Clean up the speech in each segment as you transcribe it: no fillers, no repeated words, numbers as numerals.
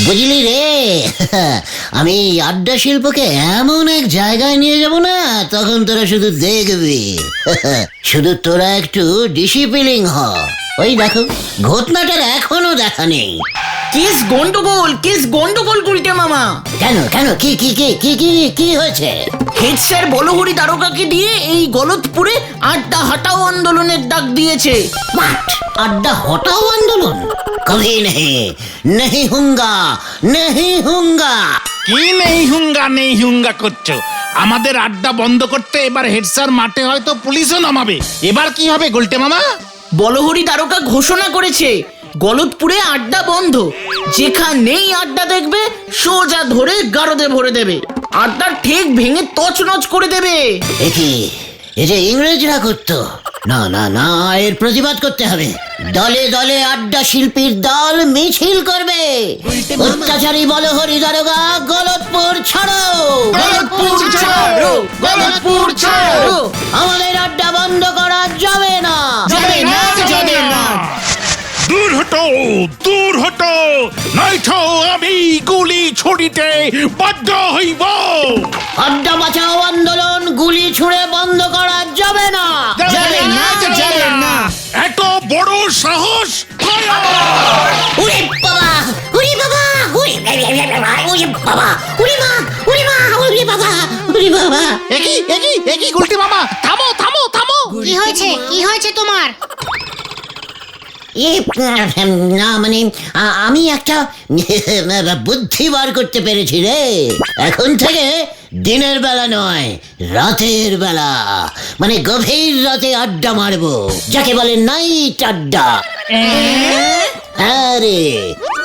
বুঝলি রে, আমি আড্ডা শিল্পকে এমন এক জায়গায় নিয়ে যাব না, তখন তোরা শুধু দেখবি। শুধু তোরা একটু ডিসিপ্লিন হ। ওই দেখো, ঘটনাটার এখনো দেখা নেই। কেস গন্ডগোল গুলটে মামা। কেন কেন কি কি কি কি কি কি হয়েছে? হেড স্যার বলহরি দারোগাকে দিয়ে এই গলতপুরে আড্ডা হটাও আন্দোলনের ডাক দিয়েছে। মাঠ আড্ডা হটাও আন্দোলন? কभी नहीं होगा, नहीं होगा। কি নেই হুঙ্গা করছো? আমাদের আড্ডা বন্ধ করতে এবার হেড স্যার মাঠে হয়তো পুলিশও নামাবে। এবার কি হবে গুলটে মামা? বলহরি দারোগা ঘোষণা করেছে গলতপুরে আড্ডা বন্ধ। যেখানেই আড্ডা দেখবে সোজা ধরে গারদে ভরে দেবে, আড্ডার ঠিক ভেঙে তছনছ করে দেবে। একি এ যে ইংরেজরা করতো। না না না, এর প্রতিবাদ করতে হবে। দলে দলে আড্ডা শিল্পীর দল মিছিল করবে। অত্যাচারী বলহরি দারোগা গলতপুর ছাড়ো, গলতপুর ছাড়ো, গলতপুর ছাড়ো। আমাদের আড্ডা বন্ধ করা যাবে না, যাবে না, যাবে না। দূর হটো, নয়তো আমি গুলি ছুড়িতে বাধ্য হইব। আড্ডা বাঁচাও আন্দোলন গুলি ছুড়ে বন্ধ করা যাবে না, যাবে না, যাবে না। এত বড় সাহস! উরে বাবা, উরে বাবা, উরে বাবা, উরে মা, উরে মা, উরে বাবা, উরে বাবা। একই গুলটে মামা, থামো থামো থামো। কি হয়েছে তোমার? না মানে আমি একটা বুদ্ধি বার করতে পেরেছি রে। এখন থেকে দিনের বেলা নয়, রাতের বেলা, মানে গভীর রাতে আড্ডা মারবো, যাকে বলে নাইট আড্ডা। আরে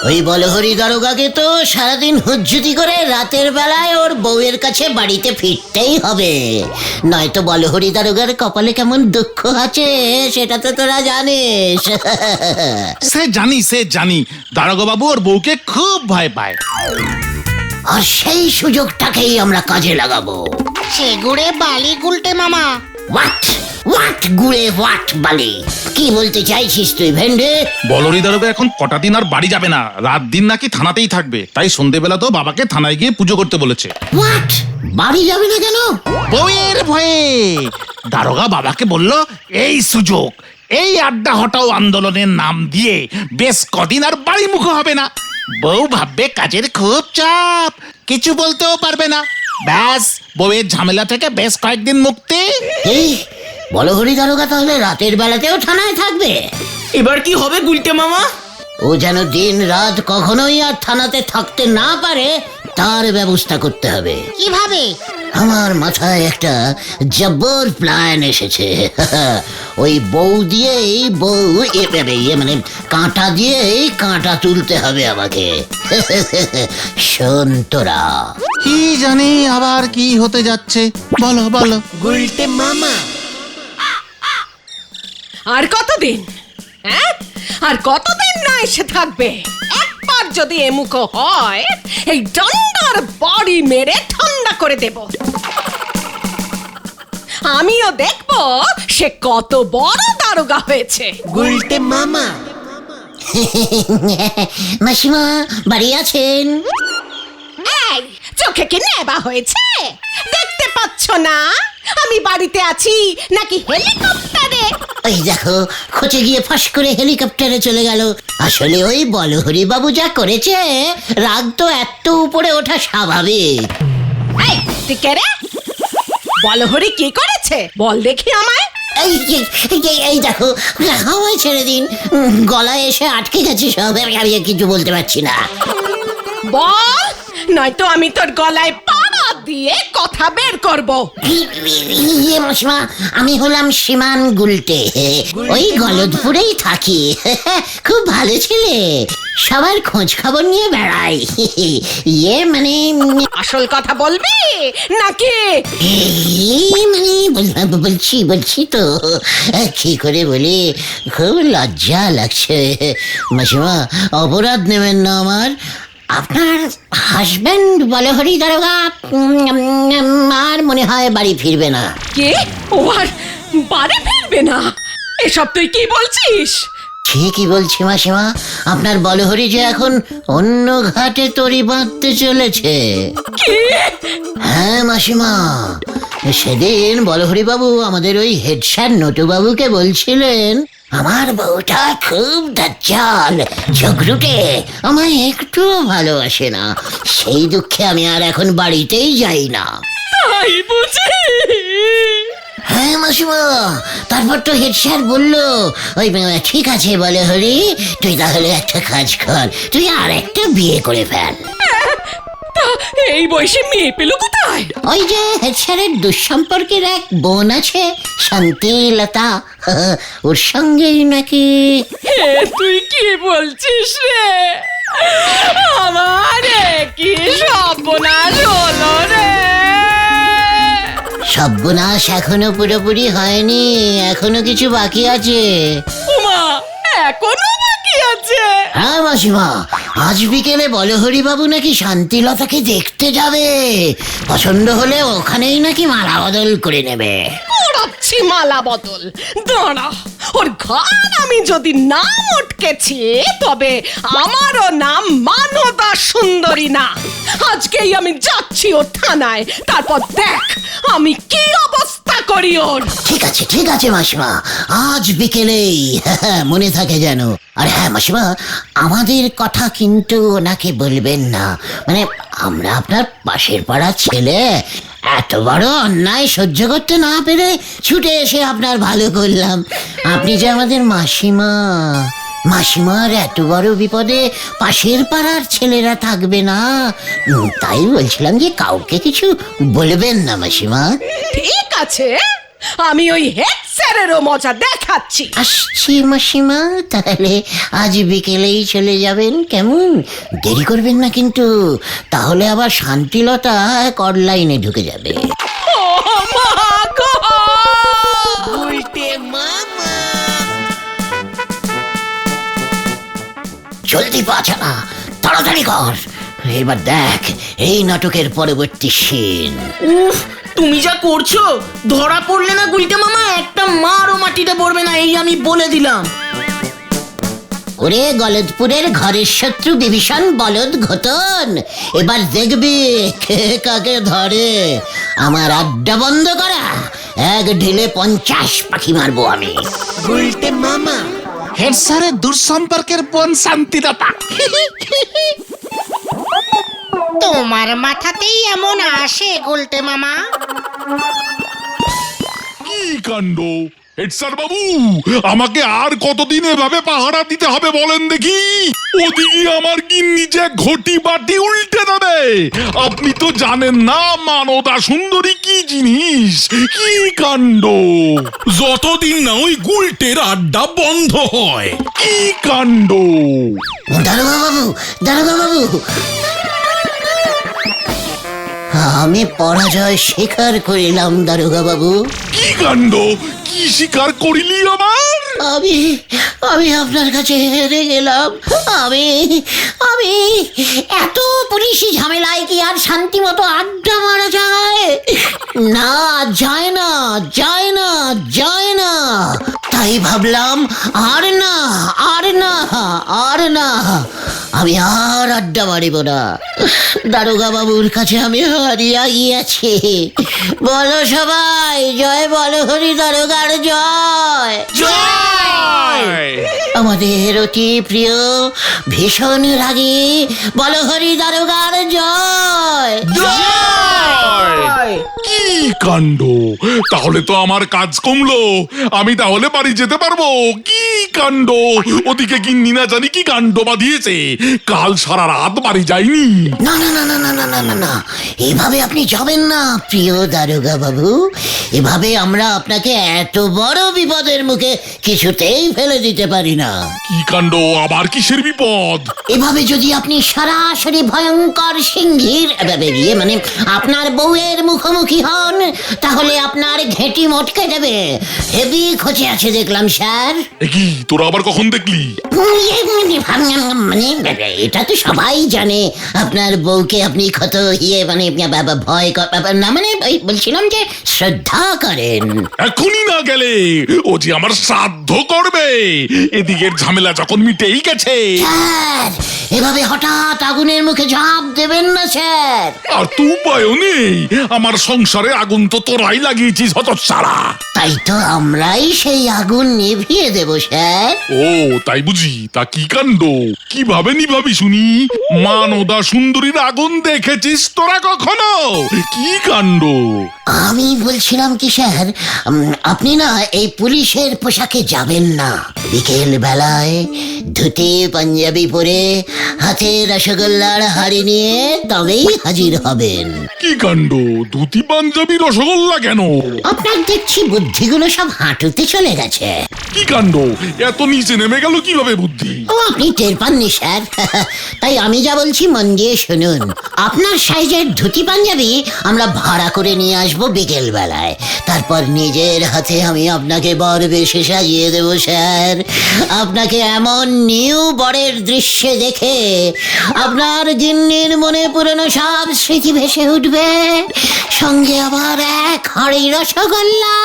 ওই বলহরি দারোগাকে তো সারাদিন হুজ্জুতি করে রাতের বেলায় ওর বউয়ের কাছে বাড়িতে ফিরতেই হবে, নয়তো বলহরি দারোগার কপালে কেমন দুঃখ আছে সেটা তো তোরা জানিস। সে জানি দারোগা বাবু ওর বউকে খুব ভয় পায়। আর সেই সুযোগটাকেই আমরা কাজে লাগাবো। সে গুড়ে বালি গুলটে মামা। হোয়াট গুড়ে হোয়াট বালি? কি বলতে চাইছিস তুই ভেন্ডে? বলহরি দারোগা এখন কটা দিন আর বাড়ি যাবে না, রাত দিন নাকি থানাতেই থাকবে। তাই সন্ধেবেলা তো বাবাকে থানায় গিয়ে পুজো করতে বলেছে। হোয়াট? বাড়ি যাবে না কেন? বউয়ের ভয়ে। দারোগা বাবাকে বলল, এই সুযোগ, এই আড্ডা হটাও আন্দোলনের নাম দিয়ে বেশ কদিন আর বাড়ি মুখ হবে না। বউ ভাববে কাজের খুব চাপ, কিছু বলতেও পারবে না। ব্যাস, বউয়ের ঝামেলা থেকে বেশ কয়েকদিন মুক্তি। এই বলহরি দারোগা তাহলে রাতের বেলাতেও থানায় থাকবে? এবার কি হবে গুলটে মামা? ও যেন দিন রাত কখনোই আর থানাতে থাকতে না পারে, তার ব্যবস্থা করতে হবে। কিভাবে? আমার মাথায় একটা জব্বর প্ল্যান এসেছে। ওই বউ দিয়েই মানে কাঁটা দিয়েই কাঁটা তুলতে হবে আমাকে। শোন তোরা। কি জানি আবার কি হতে যাচ্ছে, বলো বলো। গুলটে মামা। আর কতদিন? আর কতদিন না এসে থাকবে? একবার যদি এমুখো হয়, এই ডান্ডার বাড়ি মেরে ঠান্ডা করে দেব। আমিও দেখবো সে কত বড় দারোগা হয়েছে। গুলটে মামা। মাসিমা বাড়ি আছেন? এই চোখে কি নেবা হয়েছে? দেখতে পাচ্ছ না আমি বাড়িতে আছি নাকি হেলিকপ্টারে? ওই দেখো, খোঁচে গিয়ে ফাঁস করে হেলিকপ্টারে চলে গেল। আসলে ওই বলহরি বাবু যা করেছে, রাগ তো এত উপরে ওঠা স্বাভাবিক। এই তুই কে রে? বলহরি কি করেছে বল দেখি আমায়। এই দেখো, হাওয়ায় ছেড়ে দিন, গলায় এসে আটকে গেছে সব, আমি কিছু বলতে পারছি না। বল, নয়তো আমি তোর গলায় পাড়া দিয়ে কথা বের করব। মাসিমা, আমি হলাম সীমান গুলটে, ওই গলদপুরেই থাকি। খুব ভালো ছেলে, সবার খোঁজ খবর নিয়ে বেড়াই। মানে আসল কথা বলবি নাকি? মানে বলছি তো, কি করে বলি, খুব লজ্জা লাগছে। মাসিমা, অপরাধ নেবেন না আমার। আপনার হাজবেন্ড বলহরি দারোগা আর মনে হয় বাড়ি ফিরবে না। কে? ও আর বাড়ি ফিরবে না? এসব তুই কি বলছিস? ঠিকই বলছি মাসিমা, আপনার বলহরি যে এখন অন্য ঘাটে তরি বাঁধতে চলেছে। হ্যাঁ মাসিমা, সেদিন বলহরি বাবু আমাদের ওই হেড স্যার নটু বাবুকে বলছিলেন আমার বউটা খুব দাজ্জাল, ঝগড়ুটে, আমায় একটু ভালোবাসে না। সেই দুঃখে আমি আর এখন বাড়িতেই যাই না। তাই বুঝি? হ্যাঁ মাসিমা, তারপর তো হেড স্যার বললো ওই ঠিক আছে বলহরি, তুই তাহলে একটা কাজ কর, তুই আর একটা বিয়ে করে ফেল। তা এই বয়সে মেয়ে পেল কোথায়? ওই যে হেড স্যারের দুঃসম্পর্কের এক বোন আছে শান্তিলতা, ওর সঙ্গেই নাকি। হে তুই কি বলছিস রে? আমার কি সর্বনাশ হলো রে! সর্বনাশ এখনো পুরোপুরি হয়নি, এখনো কিছু বাকি আছে। উমা, এখনো বাকি আছে? হ্যাঁ মাসিমা, আজ বিকেলে বলহরি বাবু নাকি শান্তিলতাকে দেখতে যাবে, পছন্দ হলে ওখানেই নাকি মালা বদল করে নেবে। করাচ্ছি মালা বদল, দাঁড়া। ওর ঘর আমি যদি নাম উঠকেছি, তবে আমারও নাম মানদা সুন্দরী না। আজকেই আমি যাচ্ছি ওর থানায়, তারপর দেখ আমি কি অবস্থা করি ওর। ঠিক আছে মাসিমা, আজ বিকেলেই, মনে থাকে যেন। আর হ্যাঁ মাসিমা, আমাদের কথা কিন্তু ওনাকে বলবেন না, মানে আমরা আপনার পাশের পাড়ার ছেলে, এত বড় অন্যায় সহ্য করতে না পেরে ছুটে এসে আপনার ভালো করলাম। আপনি যে আমাদের মাসিমা, মাসিমার এত বড় বিপদে পাশের পাড়ার ছেলেরা থাকবে না, তাই বলছিলাম যে কাউকে কিছু বলবেন না মাসিমা। ঠিক আছে, আমি ওই হেড স্যারেরও মজা দেখাচ্ছি। আসছি মাসিমা, তাহলে আজ বিকেলেই চলে যাবেন, কেমন? দেরি করবেন না কিন্তু, তাহলে আবার শান্তিলতা কর লাইনে ঢুকে যাবে। ও মা গো! জলদি পাছা না, তাড়াতাড়ি কর। এবার দেখ এই নাটকের পরবর্তী সিন। উফ, তুমি যা করছো, ধরা পড়লে না গুলটে মামা একটা মারও মাটিতে পড়বে না, এই আমি বলে দিলাম। ওরে গলদপুরের ঘরের শত্রু বিভীষণ বলদ ঘটন, এবার দেখবি কে কাকে ধরে। আমার আড্ডা বন্ধ করা, এক ঢিলে 50 পাখি মারবো আমি। হেড স্যারের দুঃসম্পর্কের বোন শান্তিলতা। তোমার মাথাতেই এমন আসে গুলটে মামা? কি কাণ্ড! হেড স্যার বাবু, আমাকে আর কতদিন এভাবে পাহারা দিতে হবে বলেন দেখি? ওদিকে আমার গিন্নি যে ঘটি বাটি উল্টে দেবে। আপনি তো জানেন না মানদা সুন্দরী কি জিনিস। কি কাণ্ড! যতদিন না ওই গুলটের আড্ডা বন্ধ হয়। কি কাণ্ড! দারোগা বাবু, দারোগা বাবু, আমি পরাজয় স্বীকার করিলাম দারোগা বাবু। কি কাণ্ড! কি স্বীকার করিলি আমার? আমি আমি আপনার কাছে হেরে গেলাম। আমি আমি এত পুলিশি ঝামেলায় কি আর শান্তি মতো আড্ডা মারা যায়? না, যায় না, যায় না, যায় না। তাই ভাবলাম আর না, আর না, আর না, আমি আর আড্ডা মারিব না। দারোগা বাবুর কাছে আমি হারিয়া গিয়েছি। বলো সবাই, জয় বলহরি দারোগার জয়। আমাদের অতি প্রিয় ভীষণ রাগী বলহরি দারোগার জয়। কি কাণ্ড! তাহলে তো আমার কাজ কমলো, আমি তাহলে বাড়ি যেতে পারবো। কি কাণ্ড! ওদিকে গিন্নি না জানি কি কাণ্ড বাঁধিয়েছে, কাল সারা রাত বাড়ি যায়নি। না না না না না না না না না, এভাবে আপনি যাবেন না প্রিয় দারোগা বাবু। এভাবে আমরা আপনাকে এত বড় বিপদের মুখে কিছুতেই ফেলে দিতে পারি না। কি কাণ্ড! আবার কিসের বিপদ? এভাবে যদি আপনি সরাসরি ভয়ঙ্কর সিংহীর মানে আপনার বউয়ের মুখোমুখি হন, তাহলে আপনার ঘেঁটি মটকে দেবে। হেভি খোঁজে আছে দেখলাম স্যার। এ কি তোরা আবার কখন দেখলি? মানে এটা তো সবাই জানে আপনার বউকে আপনি কত মানে ভয় না, মানে ওই বলছিলাম যে শ্রদ্ধা করেন। এখনই না গেলে ও যে আমার শ্রাদ্ধ করবে। এদিকের ঝামেলা যখন মিটেই গেছে। স্যার এভাবে হঠাৎ আগুনের মুখে ঝাঁপ দেবেন না স্যার। আর তো উপায়ও নেই, আমার সংসারে আগুন তো তোরাই লাগিয়েছিস হতচ্ছাড়া। তাই তো আমরাই সেই আগুন নিভিয়ে দেব স্যার। ও তাই বুঝি? তা কি কাণ্ড, কিভাবে নিভাবি শুনি? মানদা সুন্দরীর আগুন দেখেছিস তোরা কখনো? কি কাণ্ড! আমি বলছিলাম কি স্যার, আপনি না এই পুলিশের পোশাকে যাবেন না। বিকেল বেলায় ধুতি পাঞ্জাবি পরে হাতে রসগোল্লার হাড়ি নিয়ে তবেই হাজির হবেন। কি কাণ্ড, ধুতি পাঞ্জাবি রসগোল্লা কেন? আপনার দেখছি বুদ্ধিগুলো সব হাঁটুতে চলে গেছে। কি কাণ্ড, এত নিচে নেমে গেল কিভাবে বুদ্ধি? ও আপনি টের পাননি স্যার। তাই আমি যা বলছি মন দিয়ে শুনুন। আপনার সাইজের ধুতি পাঞ্জাবি আমরা ভাড়া করে নিয়ে আসবো বিকেল বেলায়। তারপর নিজের হাতে আমি আপনাকে বর বেশে সাজিয়ে দেবো স্যার। আপনাকে এমন নিউ বরের দৃশ্যে দেখে আপনার গিন্নির মনে পুরনো সব স্মৃতি ভেসে উঠবে, সঙ্গে আবার এক হাঁড়ি রসগোল্লা।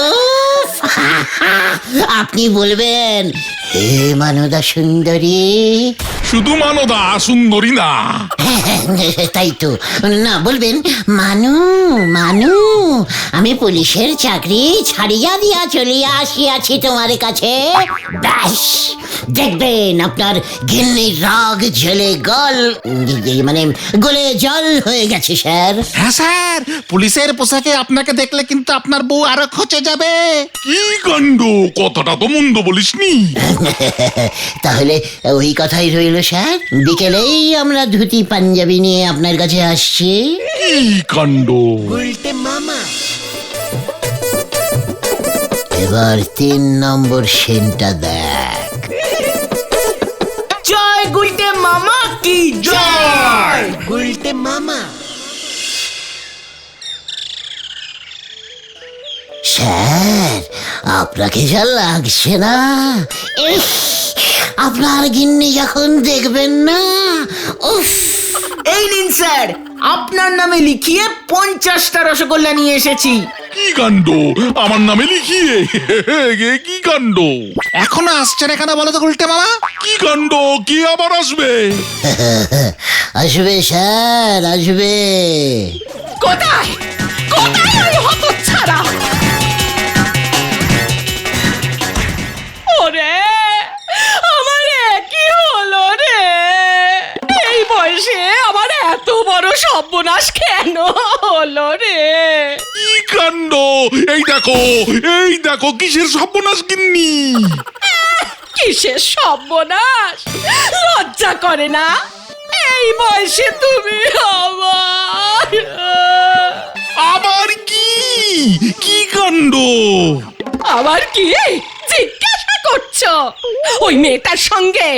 উফ, আপনি বলবেন, হে মানদা সুন্দরী। শুধু মানদা সুন্দরী না, তাই তো না, বলবেন মানু মানু, আমি পুলিশের চাকরি ছাড়িয়া দিয়া চলিয়া আসিয়াছি তোমার কাছে। ব্যাস দেখবেন আপনার গিন্নির রাগ ঝেলে মানে গলে জল হয়ে গেছে স্যার। হ্যাঁ স্যার, পুলিশের পোশাকে আপনাকে দেখলে কিন্তু আপনার বউ আরো খচে যাবে। কি কাণ্ড, কথাটা তো মন্দ বলিসনি। তাহলে ওই কথাই রইল স্যার, বিকেলেই আমরা ধুতি পাঞ্জাবি নিয়ে আপনার কাছে আসছি। কি কাণ্ড! এবার 3 নম্বর সেনটা দেখ। জয় গুলটে মামা কি জয়। স্যার আপনাকে যা লাগছে না, ইস, আপনার গিন্নি যখন দেখবেন না, উফ। এই নিন স্যার, আপনার নামে লিখিয়ে 50টা রসগোল্লা নিয়ে এসেছি। কি কাণ্ড, আমার নামে লিখিয়ে? কি কাণ্ড! এখনো আসছে না কেন বলো তো উল্টে মামা? কি কাণ্ড, কে আবার আসবে? আসবে স্যার, আসবে। কোথায় কোথায় ওই হতচ্ছাড়া? ওরে আমার কি হলো রে? এই বয়সে আমার এত বড় সর্বনাশ কেন হলো রে? কি কাণ্ড! এই দেখো কিসের সর্বনাশ গিন্নি! কিসের সর্বনাশ? লজ্জা করে না এই বয়সে তুমি আবার কি কি কাণ্ড! আবার কি জিজ্ঞাসা করছো? ওই মেয়েটার সঙ্গে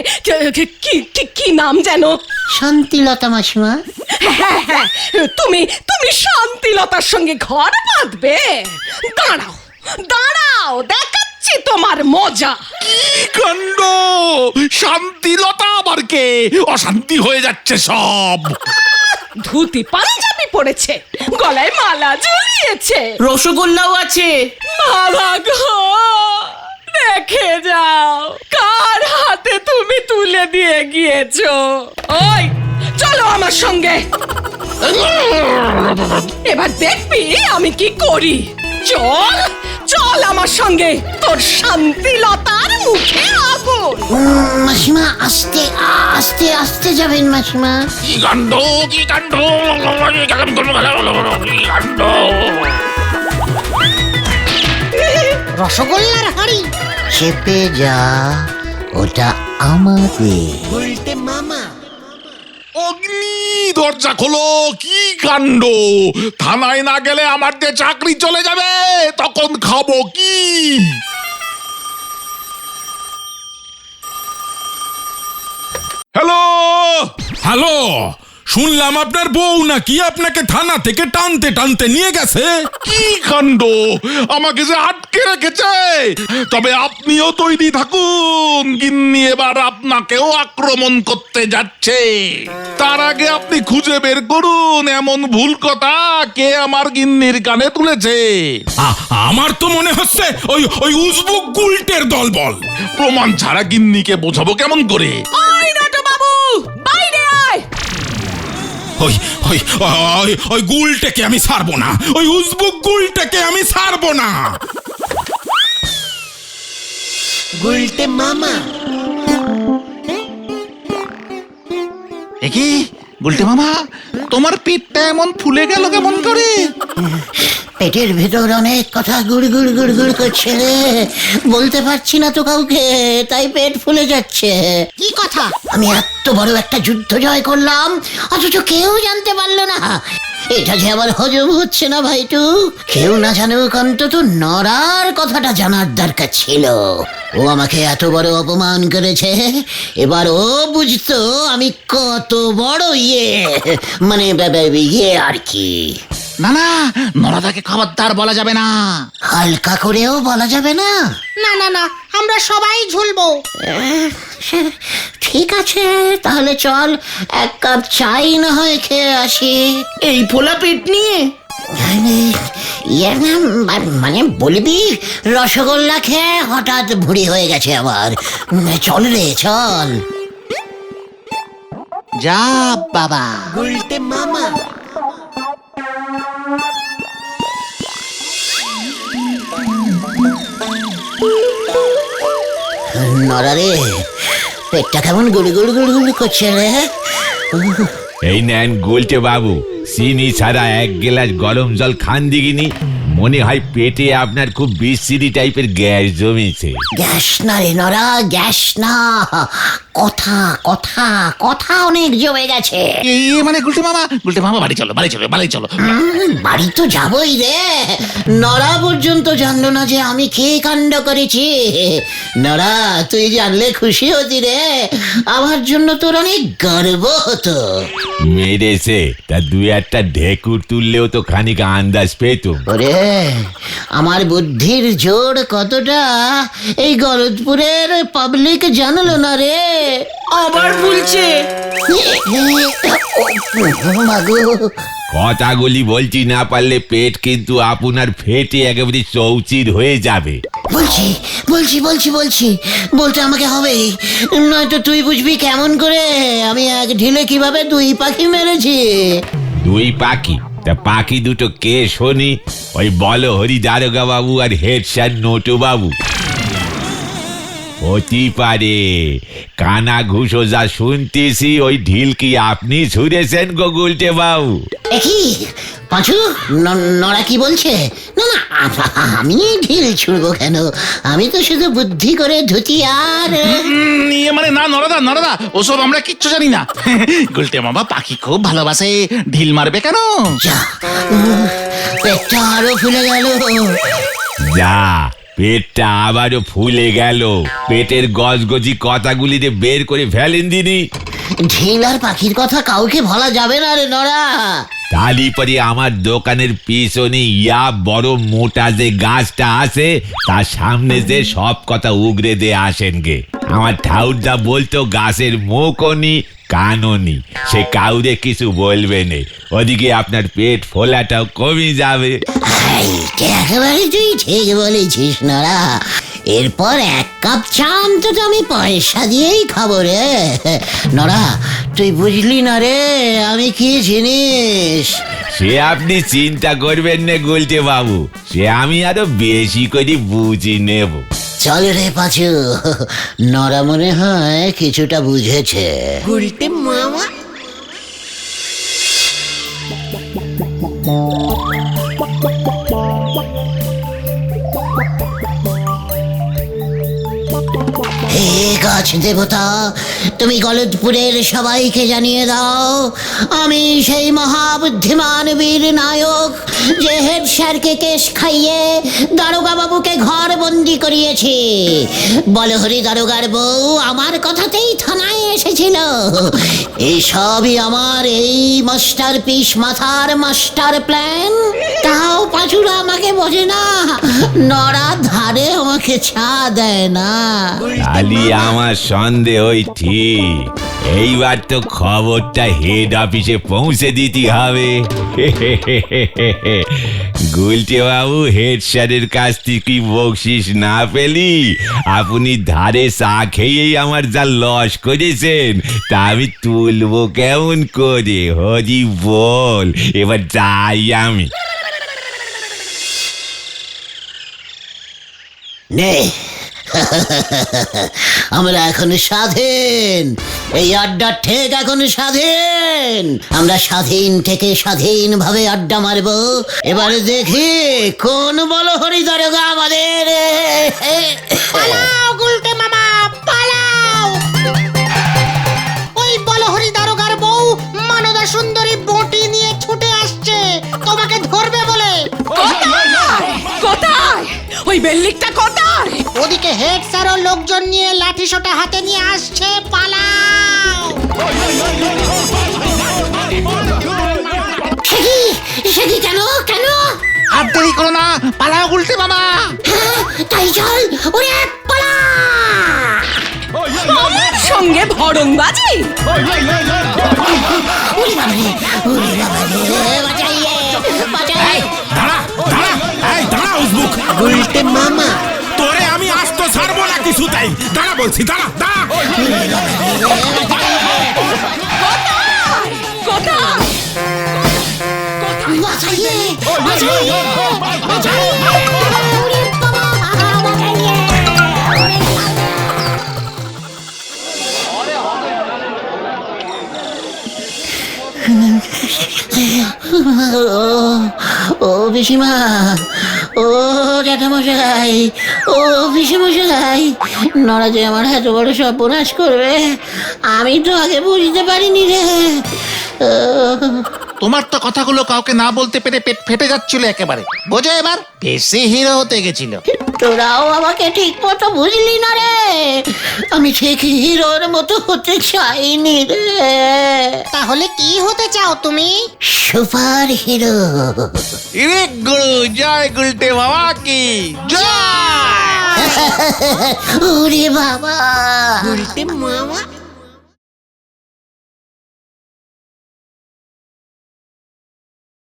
কি নাম যেন? শান্তিলতা মাসিমা। হ্যাঁ হ্যাঁ, তুমি শান্তিলতার সঙ্গে ঘর বাঁধবে? দাঁড়াও দাঁড়াও, দেখাচ্ছি তোমার মজা। কি কাণ্ড! শান্তিলতা আবার কে? অশান্তি হয়ে যাচ্ছে সব। ধুতি পাঞ্জাবি পরেছে, গলায় মালা ঝুলিয়েছে, রসগোল্লাও আছে। বাবা গো, দেখে যাও কার হাতে তুমি তুলে দিয়ে গিয়েছো। ওই চলো আমার সঙ্গে, এবার দেখবি আমি কি করি। চল চল আমার সঙ্গে, তোর শান্তিলতার মুখে আগুন। মাসিমা আস্তে আস্তে আস্তে যাবেন মাসিমা। কি কাণ্ড, কি কাণ্ড, কি কাণ্ড! রসগোল্লার হাড়ি। চেপে যা, ওটা আমাদের। অগ্নি, দরজা খোলো! কি কাণ্ড! থানায় না গেলে আমার যে চাকরি চলে যাবে, তখন খাবো কি? হ্যালো হ্যালো, শুনলাম আপনার বউ নাকি আপনাকে থানা থেকে টানতে টানতে নিয়ে গেছে। কি কাণ্ড, আমাকে যে আটকে রেখেছে। তবে আপনিও তৈরি থাকুন, গিন্নি এবার আপনাকেও আক্রমণ করতে যাচ্ছে। তার আগে আপনি খুঁজে বের করুন এমন ভুল কথা কে আমার গিন্নির কানে তুলেছে। আমার তো মনে হচ্ছে ওই ওই উজবুক গুলটের দলবল। প্রমাণ ছাড়া গিন্নিকে বোঝাবো কেমন করে? ওই নটু বাবু, বাইরে আয়। ওই ওই ওই ওই গুলটাকে আমি ছাড়বো না, ওই উজবুক গুলটাকে আমি ছাড়বো না। একি গুলটে মামা, তোমার পেটটা এমন ফুলে গেল কেমন করে? পেটের ভেতর অনেক কথা গুড় গুড় গুড় গুড় করছে রে, বলতে পারছি না তো কাউকে, তাই পেট ফুলে যাচ্ছে। কি কথা? আমি এত বড় একটা যুদ্ধ জয় করলাম, অথচ কেউ জানতে পারলো না। এটা যে আমার হজম হচ্ছে না ভাইটু। কেউ না জানুক, অন্তত নরার কথাটা জানার দরকার ছিল। ও আমাকে এত বড় অপমান করেছে, এবার ও বুঝতো আমি কত বড় মানে ইয়ে আর কি। না না, নরাদাকে খবরদার বলা যাবে না। হালকা করেও বলা যাবে না? না না না, আমরা সবাই ঝুলবো। ঠিক আছে, তাহলে চল এক কাপ চাই না হয় খেয়ে আসি। এই ফোলা পেট নিয়ে ইয়ে না, মানে বলবি রসগোল্লা খেয়ে হঠাৎ ভুঁড়ি হয়ে গেছে আমার। চল রে চল। যা বাবা। নরা রে, পেটটা কেমন গুড়ি গুড়ি গুড়ি গুড়ি করছে রে। এই নেন গুলটে বাবু, চিনি ছাড়া এক গ্লাস গরম জল খান দিগিনি। মনে হয় পেটে আপনার খুব বিশ্রী টাইপের গ্যাস জমেছে। গ্যাস না রে নরা, গ্যাস না, কথা কথা কথা অনেক জমে গেছে। মানে গুলটে মামা বাড়ি চলো, বাড়ি চলো, বাড়ি চলো। বাড়ি তো যাবই রে। নরা পর্যন্ত জানলো না যে আমি কে কাণ্ড করেছি। নরা, তুই জানলে খুশি হতি রে, আমার জন্য তোর অনেক গর্ব হতো। মেরেছে তা দুই একটা ঢেকুর তুললেও তো খানিক আন্দাজ পেতুম। ওরে, আমার বুদ্ধির জোর কতটা এই গলতপুরের পাবলিক জানলো না রে। আবার ভুলছে। মাগো, কথাগুলি বলছি না পারলে পেট কিন্তু আপনার ফেটে একেবারে চৌচির হয়ে যাবে। বলছি বলছি বলছি বলছি বলতে আমাকে হবে, নয়তো তুই বুঝবি কেমন করে আমি এক ঢিলে কিভাবে দুই পাখি মেরেছি। দুই পাখি? তা পাখি দুটো কে শুনি? ওই বলো হরি দারোগা বাবু আর হেড স্যার নটু বাবু। হতে পারে, কানা ঘুষো যা শুনতেছি ওই ঢিল কি আপনি ছুঁড়েছেন গো গুলটে বাবু? একই পাঁচু, নরা কি বলছে? না না, আমি ঢিল ছুড়বো কেন? আমি তো শুধু বুদ্ধি করে ধুতি আর ইয়ে মানে না নরাদা, ওসব আমরা কিচ্ছু জানি না। গুলটে মামা পাখি খুব ভালোবাসে, ঢিল মারবে কেন? যা, পেটটা আরো ফুলে গেল। যা, পেটটা আবারও ফুলে গেল। পেটের গজগজি কথাগুলি বের করে ফেলেন দিনি। ঢিল আর পাখির কথা কাউকে বলা যাবে না রে নরা। তালি পরে আমার দোকানের পিছনে ইয়া বড় মোটা যে গাছটা আছে তার সামনে যে সব কথা উগরে দিয়ে আসেন গে। আমার ঠাউরদা বলতো গাছের মুখও নি কানও নি, সে কাউরে কিছু বলবে না, ওদিকে আপনার পেট ফোলাটাও কমে যাবে। একেবারে তুই ঠিক বলেছিস নরা। এরপর এক কাপ চা অন্তত আমি পয়সা দিয়েই খাবো রে। নরা, তুই বুঝলি না রে আমি কি জিনিস। সে আপনি চিন্তা করবেন না গুলটে বাবু, সে আমি আরো বেশি করে বুঝি নেব। চল রে পাঁচু, নরা মনে হয় কিছুটা বুঝেছে। হে গাছ গাছ দেবতা, তুমি গলদপুরের সবাইকে জানিয়ে দাও আমি সেই মহাবুদ্ধিমান বীর নায়ক যে হেড স্যারকে কেস খাইয়ে দারোগা বাবুকে ঘর বন্দি করিয়েছি। বলহরি দারোগার বউ আমার কথাতেই থানায় এসেছিল। এই সবই আমার এই মাস্টার পিস মাথার মাস্টার প্ল্যান। তাও পাঁচুরা আমাকে বোঝে না, নড়া ধারে আমাকে ছা দেয় না। খালি আমার সন্দেহই ঠিক। এইবার তো খবরটা হেড অফিসে পৌঁছে দিতে হবে। গুলটে বাবু, হেড স্যারের কাছ থেকে বকশিস না পেলি আপনি ধারে চা খেয়েই আমার যা লস করেছেন তা আমি তুলবো কেমন করে? হরি বল, এবার যাই আমি। নে আমরা এখন স্বাধীন, এই আড্ডা ঠিক এখন স্বাধীন। আমরা স্বাধীন থেকে স্বাধীনভাবে আড্ডা মারবো। এবারে দেখি কোন বলহরি দারোগা আমাদের। পালাও গুলটে মামা, পালাও। ওই বলহরি দারোগার বউ মানদা সুন্দরী বটি নিয়ে ছুটে আসছে তোমাকে ধরবে বলে। কোথায় কোথায় ওই বেল্লিকটা কোথায়? ওদিকে হেড স্যারও লোকজন নিয়ে লাঠি সোটা হাতে নিয়ে আসছে, পালাও। সে কি কেন কেন? আর দেরি করো না, পালাও গুলটে মামা। হ্যাঁ, তাই চল, ওরে পালা। আমার সঙ্গে ভড়ংবাজি? ওরে বাবারে, ওরে বাবারে, বাঁচাইয়ে, বাঁচাইয়ে। দাঁড়া দাঁড়া, এই দাঁড়া উজবুক। উল্টে মামা, তোরে আমি আসতে ছাড়বো না কিছুতেই। দাঁড়া বলছি, দাঁড়া দাঁড়া। কোথায়? বাঁচাইয়ে, বাঁচাইয়ে, বাঁচাইয়ে। ওরে বাবা, বাঁচাইয়ে, ওরে ও পিসিমা, ও জ্যাঠামশাই, ও পিসিমশাই, নড়া যে আমার এত বড় সর্বনাশ করবে আমি তো আগে বুঝতে পারিনি রে। তোমার তো কথাগুলো কাউকে না বলতে পেরে পেট ফেটে যাচ্ছিল একেবারে। বোঝো এবার, বেশি হিরো হতে গেছিল। তোরাও আমাকে ঠিক মতো বুঝলি না রে, আমি ঠিক হিরোর মতো হতে চাইনি রে। তাহলে কি হতে চাও তুমি? Super hero. রে গুরু, জয় গুলটে বাবা কি জয়। ওরে বাবা, গুলটে মামা